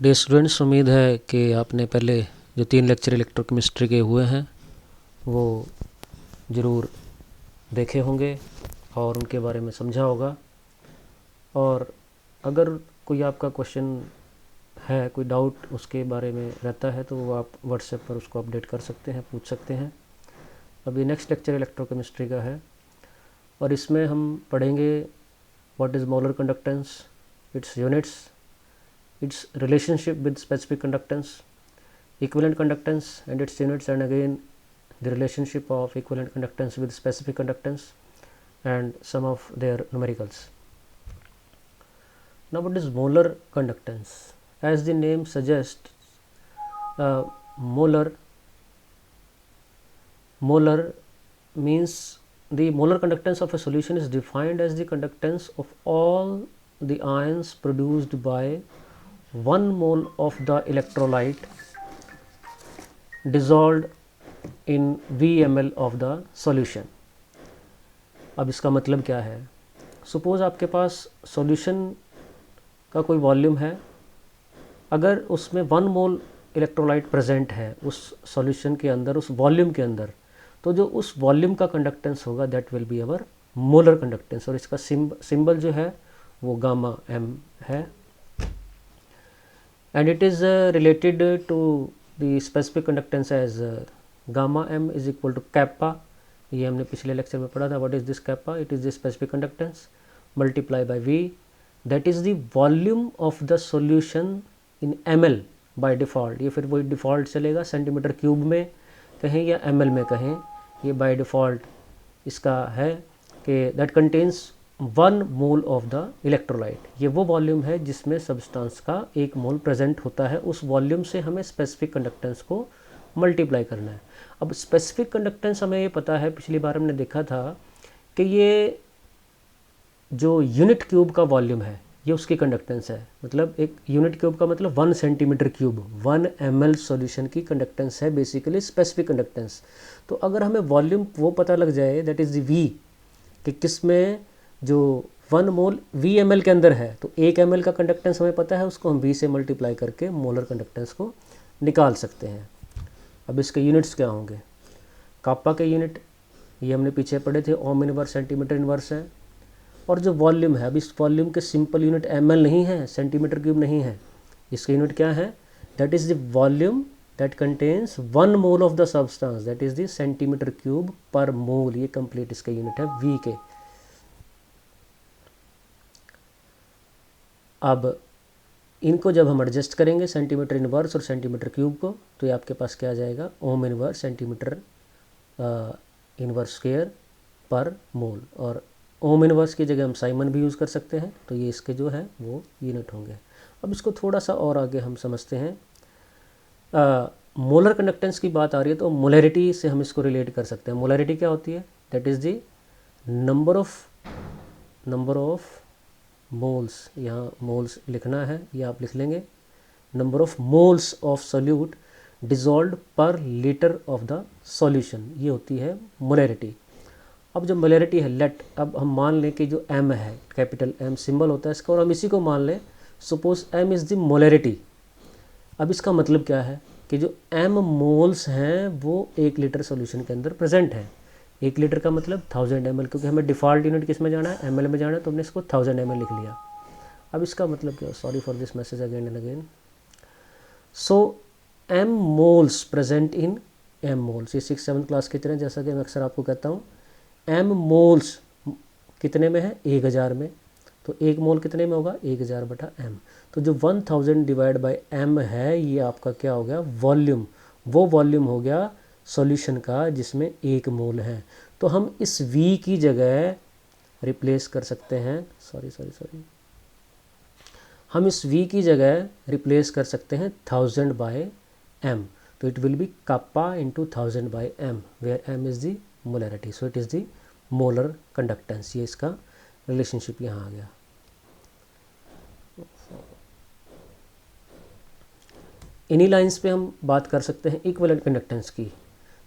Dear students, उम्मीद है कि आपने पहले जो 3 लेक्चर इलेक्ट्रोकेमिस्ट्री के हुए हैं वो ज़रूर देखे होंगे और उनके बारे में समझा होगा। और अगर कोई आपका क्वेश्चन है, कोई डाउट उसके बारे में रहता है तो वो आप व्हाट्सएप पर उसको अपडेट कर सकते हैं, पूछ सकते हैं। अभी नेक्स्ट लेक्चर इलेक्ट्रोकेमिस्ट्री का है और इसमें हम पढ़ेंगे what is molar conductance, it's units, its relationship with specific conductance, equivalent conductance and its units, and again the relationship of equivalent conductance with specific conductance and some of their numericals. Now what is molar conductance? As the name suggests, molar means the molar conductance of a solution is defined as the conductance of all the ions produced by 1 mole of the electrolyte dissolved in VmL of the solution. अब इसका मतलब क्या है? Suppose आपके पास solution का कोई volume है, अगर उसमें 1 मोल इलेक्ट्रोलाइट प्रेजेंट है उस सॉल्यूशन के अंदर, उस वॉल्यूम के अंदर, तो जो उस वॉल्यूम का कंडक्टेंस होगा that will be our molar conductance. और इसका सिंबल जो है वो गामा m है। And it is related to the specific conductance as gamma m is equal to kappa। ये हमने पिछले लेक्चर में पढ़ा था। What is this kappa? It is the specific conductance multiply by V, that is the volume of the solution in ml by default। ये फिर वही default चलेगा, सेंटीमीटर क्यूब में कहें या ml में कहें, ये बाय डिफ़ॉल्ट इसका है कि that contains 1 mole of the electrolyte. ये वो वॉल्यूम है जिसमें सब्सटेंस का 1 मोल प्रेजेंट होता है। उस वॉल्यूम से हमें स्पेसिफिक कंडक्टेंस को मल्टीप्लाई करना है। अब स्पेसिफिक कंडक्टेंस हमें ये पता है, पिछली बार हमने देखा था कि ये जो यूनिट क्यूब का वॉल्यूम है ये उसकी कंडक्टेंस है। मतलब एक यूनिट क्यूब का मतलब 1 सेंटीमीटर क्यूब, 1 ml सॉल्यूशन की कंडक्टेंस है बेसिकली स्पेसिफिक कंडक्टेंस। तो अगर हमें वॉल्यूम वो पता लग जाए दैट इज़ द V, कि किस में जो 1 मोल VmL के अंदर है, तो 1 ml का कंडक्टेंस हमें पता है, उसको हम V से मल्टीप्लाई करके मोलर कंडक्टेंस को निकाल सकते हैं। अब इसके यूनिट्स क्या होंगे? काप्पा के यूनिट ये हमने पीछे पढ़े थे, ओम इनवर्स सेंटीमीटर इनवर्स है। और जो वॉल्यूम है, अब इस वॉल्यूम के सिंपल यूनिट ml नहीं है, सेंटीमीटर क्यूब नहीं है, इसके यूनिट क्या है? That is the volume that contains 1 mole of the substance, that is the centimetre cube पर मोल। ये कंप्लीट इसके यूनिट है V के। अब इनको जब हम एडजस्ट करेंगे सेंटीमीटर इनवर्स और सेंटीमीटर क्यूब को, तो ये आपके पास क्या आ जाएगा? ओम इनवर्स सेंटीमीटर इनवर्स स्क्वायर पर मोल। और ओम इनवर्स की जगह हम साइमन भी यूज़ कर सकते हैं, तो ये इसके जो है वो यूनिट होंगे। अब इसको थोड़ा सा और आगे हम समझते हैं। मोलर कंडक्टेंस की बात आ रही है तो मोलैरिटी से हम इसको रिलेट कर सकते हैं। मोलैरिटी क्या होती है? That is the number of moles, यहाँ मोल्स लिखना है, ये आप लिख लेंगे, number of moles of solute dissolved पर लीटर ऑफ द सॉल्यूशन, ये होती है मोलैरिटी। अब जो मोलैरिटी है, लेट अब हम मान लें कि जो m है, कैपिटल M सिंबल होता है इसका, और हम इसी को मान लें suppose m is the molarity. अब इसका मतलब क्या है कि जो m मोल्स हैं वो 1 लीटर सॉल्यूशन के अंदर प्रेजेंट है। 1 लीटर का मतलब 1000 ml, क्योंकि हमें डिफ़ॉल्ट यूनिट किस में जाना है? ml में जाना है, तो हमने इसको 1000 ml लिख लिया। अब इसका मतलब क्या? Sorry for this message again and again. So m moles present in m moles, ये 6-7 क्लास की तरह, जैसा कि मैं अक्सर आपको कहता हूँ, m मोल्स कितने में है? 1000 में। तो 1 मोल कितने में होगा? 1000/m। तो जो 1000 डिवाइड बाई m है, ये आपका क्या हो गया? वॉल्यूम। वो वॉल्यूम हो गया सॉल्यूशन का जिसमें 1 मोल है। तो हम इस V की जगह रिप्लेस कर सकते हैं, सॉरी हम इस V की जगह रिप्लेस कर सकते हैं 1000/m। तो it will be kappa into 1000/m, where m is the molarity, so it is the molar conductance. ये इसका रिलेशनशिप यहाँ आ गया। इन्हीं लाइंस पे हम बात कर सकते हैं इक्विवेलेंट कंडक्टेंस की।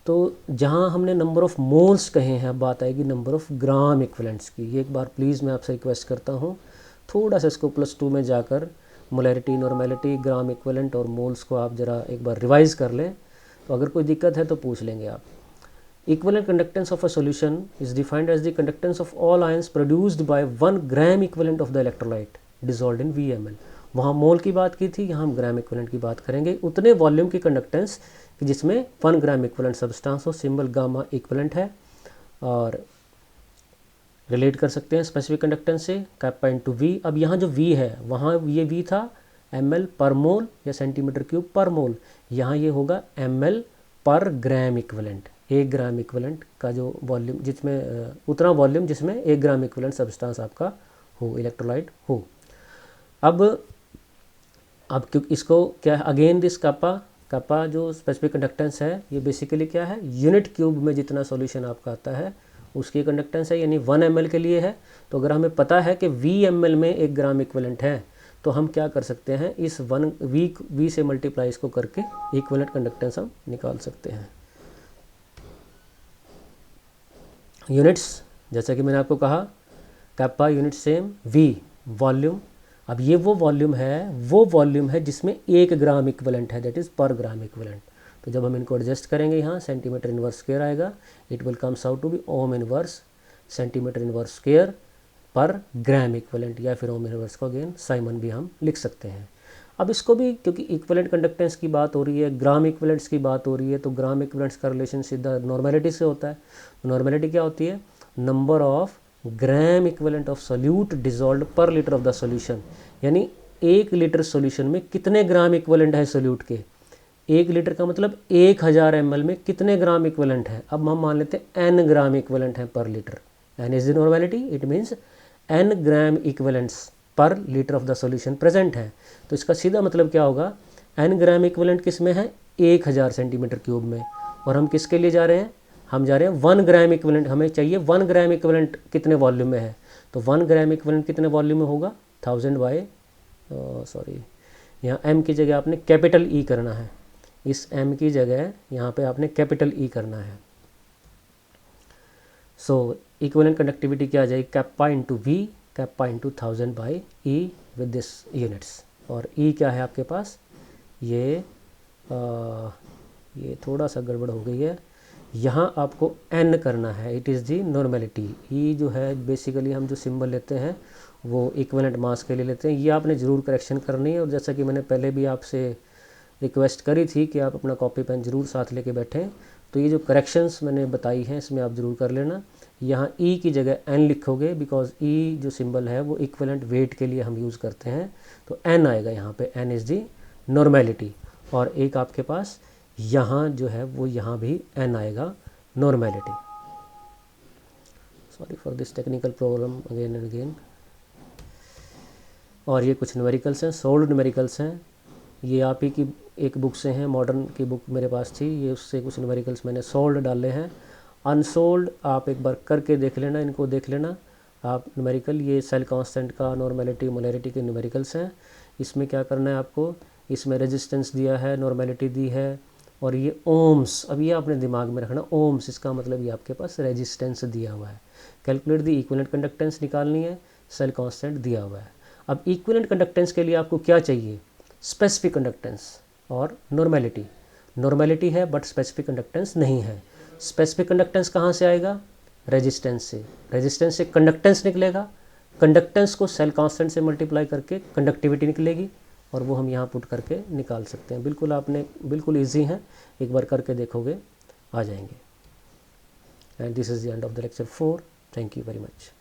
तो जहाँ हमने नंबर ऑफ़ मोल्स कहे हैं, अब बात आएगी नंबर ऑफ़ ग्राम इक्विवेलेंट्स की। ये एक बार प्लीज़ मैं आपसे रिक्वेस्ट करता हूँ, थोड़ा सा इसको +2 में जाकर मोलैरिटी, नॉर्मेलिटी, ग्राम इक्विवेलेंट और मोल्स को आप ज़रा एक बार रिवाइज कर लें, तो अगर कोई दिक्कत है तो पूछ लेंगे आप। Equivalent conductance of a solution is defined as the conductance of all ions produced by 1 gram equivalent of the electrolyte dissolved in VmL। वहाँ मोल की बात की थी, यहाँ हम ग्राम इक्विवेलेंट की बात करेंगे। उतने वॉल्यूम की कंडक्टेंस कि जिसमें 1 ग्राम इक्विवेलेंट सब्सटेंस हो, सिंबल गामा इक्विवेलेंट है, और रिलेट कर सकते हैं स्पेसिफिक कंडक्टेंस से कैप्पा इंटू वी। अब यहाँ जो वी है, वहाँ ये वी था ml पर मोल या सेंटीमीटर क्यूब पर मोल, यहाँ ये होगा ml पर ग्राम इक्विवेलेंट। 1 ग्राम इक्विवेलेंट का जो वॉल्यूम, जिसमें उतना वॉल्यूम जिसमें 1 ग्राम इक्विवेलेंट सब्सटेंस आपका हो, इलेक्ट्रोलाइट हो। अब क्योंकि इसको क्या है, अगेन दिस कैप्पा जो स्पेसिफिक कंडक्टेंस है, ये बेसिकली क्या है, यूनिट क्यूब में जितना सॉल्यूशन आपका आता है उसकी कंडक्टेंस है, यानी 1 ml के लिए है। तो अगर हमें पता है कि VmL में 1 ग्राम इक्विवेलेंट है, तो हम क्या कर सकते हैं, इस वी से मल्टीप्लाई इसको करके इक्विवेलेंट कंडक्टेंस हम निकाल सकते हैं। यूनिट्स, जैसा कि मैंने आपको कहा, kappa unit same, V volume. अब ये वो वॉल्यूम है जिसमें 1 ग्राम इक्विवेलेंट है, दैट इज़ पर ग्राम इक्विवेलेंट। तो जब हम इनको एडजस्ट करेंगे, यहाँ सेंटीमीटर इनवर्स स्क्वायर आएगा, it will comes out to be ohm inverse centimetre inverse square per gram equivalent, या फिर ओम इनवर्स को अगेन साइमन भी हम लिख सकते हैं। अब इसको भी, क्योंकि इक्विवेलेंट कंडक्टेंस की बात हो रही है, ग्राम इक्विवेलेंट्स की बात हो रही है, तो ग्राम इक्विवेलेंट्स का रिलेशन सीधा नॉर्मेलिटी से होता है। नॉर्मेलिटी क्या होती है, number of gram equivalent of solute dissolved पर लीटर ऑफ द सॉल्यूशन, यानी 1 लीटर सॉल्यूशन में कितने ग्राम इक्विवेलेंट है सोल्यूट के। 1 लीटर का मतलब 1000 ml में कितने ग्राम इक्विवेलेंट है। अब हम मान लेते हैं n ग्राम इक्विवेलेंट है per litre, n is the normality, it means n gram equivalents per litre of the solution present है। तो इसका सीधा मतलब क्या होगा, n ग्राम इक्विवेलेंट किस में है, 1000 सेंटीमीटर क्यूब में। और हम किसके लिए जा रहे हैं, हम जा रहे हैं 1 ग्राम इक्विवेलेंट, हमें चाहिए 1 ग्राम इक्विवेलेंट कितने वॉल्यूम में है। तो 1 ग्राम इक्विवेलेंट कितने वॉल्यूम में होगा, 1000 बाय यहाँ m की जगह आपने कैपिटल E करना है, इस m की जगह यहाँ पे आपने कैपिटल E करना है। सो इक्विवेलेंट कंडक्टिविटी क्या आ जाएगी, kappa into V, kappa into 1000 by E with this units. और E क्या है आपके पास, ये थोड़ा सा गड़बड़ हो गई है, यहाँ आपको n करना है, it is the normality. E जो है बेसिकली हम जो सिंबल लेते हैं वो इक्विवेलेंट मास के लिए लेते हैं, ये आपने ज़रूर करेक्शन करनी है। और जैसा कि मैंने पहले भी आपसे रिक्वेस्ट करी थी कि आप अपना कॉपी पेन ज़रूर साथ लेके बैठें, तो ये जो करेक्शंस मैंने बताई हैं इसमें आप ज़रूर कर लेना। यहाँ E की जगह n लिखोगे, बिकॉज E जो सिंबल है वो इक्विवेलेंट वेट के लिए हम यूज़ करते हैं, तो n आएगा यहाँ पे, n इज़ दी नॉर्मेलिटी। और एक आपके पास यहाँ जो है वो यहाँ भी n आएगा, normality. Sorry for this technical problem again and again. और ये कुछ न्यूमेरिकल्स हैं, सोल्ड न्यूमेरिकल्स हैं, ये आप ही की एक बुक से हैं, मॉडर्न की बुक मेरे पास थी, ये उससे कुछ न्यूमेरिकल्स मैंने सोल्ड डाले हैं। अनसोल्ड आप एक बार करके देख लेना, इनको देख लेना आप न्यूमेरिकल, ये सेल कांस्टेंट का, नॉर्मेलिटी, मोलैरिटी के न्यूमेरिकल्स हैं। इसमें क्या करना है आपको, इसमें रेजिस्टेंस दिया है, नॉर्मेलिटी दी है, और ये ओम्स, अब ये आपने दिमाग में रखना, ओम्स इसका मतलब ये आपके पास रेजिस्टेंस दिया हुआ है। कैलकुलेट दी इक्विवेलेंट कंडक्टेंस निकालनी है, सेल कांस्टेंट दिया हुआ है। अब इक्विवेलेंट कंडक्टेंस के लिए आपको क्या चाहिए, स्पेसिफिक कंडक्टेंस और नॉर्मेलिटी। नॉर्मेलिटी है बट स्पेसिफिक कंडक्टेंस नहीं है। स्पेसिफिक कंडक्टेंस कहाँ से आएगा, रेजिस्टेंस से, रेजिस्टेंस से कंडक्टेंस निकलेगा, कंडक्टेंस को सेल कांस्टेंट से मल्टीप्लाई करके कंडक्टिविटी निकलेगी, और वो हम यहाँ पुट करके निकाल सकते हैं। बिल्कुल आपने, बिल्कुल ईजी है, एक बार करके देखोगे आ जाएंगे। And this is the end of the lecture 4। Thank you very much.